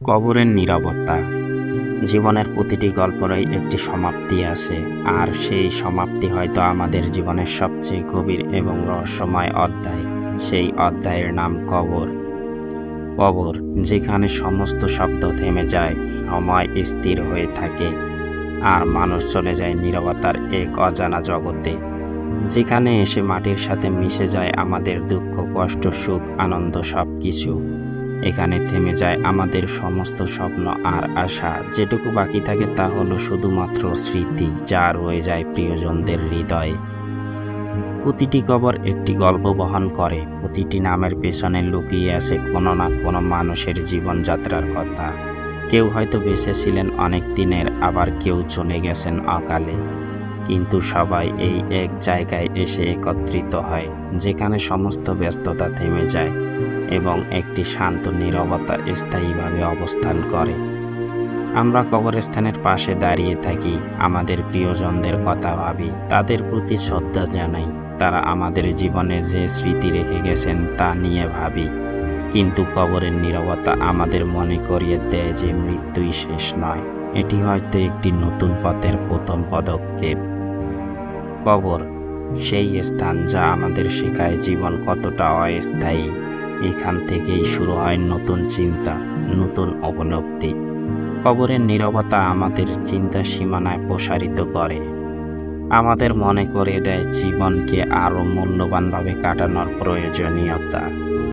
কবরের নীরবতা। জীবনের প্রতিটি গল্পেরই একটি সমাপ্তি আছে, আর সেই সমাপ্তি হয়তো আমাদের জীবনের সবচেয়ে গভীর এবং রহস্যময় অধ্যায়। সেই অধ্যায়ের নাম কবর। কবর, যেখানে সমস্ত শব্দ থেমে যায়, সময় স্থির হয়ে থাকে, আর মানুষ চলে যায় নীরবতার এক অজানা জগতে, যেখানে এসে মাটির সাথে মিশে যায় আমাদের দুঃখ, কষ্ট, সুখ, আনন্দ সব কিছু। এখানে থেমে যায় আমাদের সমস্ত স্বপ্ন আর আশা। যেটুকু বাকি থাকে তা হলো শুধুমাত্র স্মৃতি, যা রয়ে যায় প্রিয়জনদের হৃদয়ে। প্রতিটি কবর একটি গল্প বহন করে, প্রতিটি নামের পেছনে লুকিয়ে আছে কোনো না কোনো মানুষের জীবনযাত্রার কথা। কেউ হয়তো বেঁচে ছিলেন অনেক দিনের, আবার কেউ চলে গেছেন অকালে, কিন্তু সবাই এই এক জায়গায় এসে একত্রিত হয়, যেখানে সমস্ত ব্যস্ততা থেমে যায় এবং একটি শান্ত নীরবতা স্থায়ীভাবে অবস্থান করে। আমরা কবরস্থানের পাশে দাঁড়িয়ে থাকি, আমাদের প্রিয়জনদের কথা ভাবি, তাদের প্রতি শ্রদ্ধা জানাই। তারা আমাদের জীবনে যে স্মৃতি রেখে গেছেন তা নিয়ে ভাবি, কিন্তু কবরের নীরবতা আমাদের মনে করিয়ে দেয় যে মৃত্যুই শেষ নয়, এটি হয়তো একটি নতুন পথের প্রথম পদক্ষেপ। কবর সেই স্থান যা আমাদের শেখায় জীবন কতটা অস্থায়ী। এখান থেকেই শুরু হয় নতুন চিন্তা, নতুন উপলব্ধি। কবরের নীরবতা আমাদের চিন্তার সীমানায় প্রসারিত করে, আমাদের মনে করিয়ে দেয় জীবনকে আরও মূল্যবানভাবে কাটানোর প্রয়োজনীয়তা।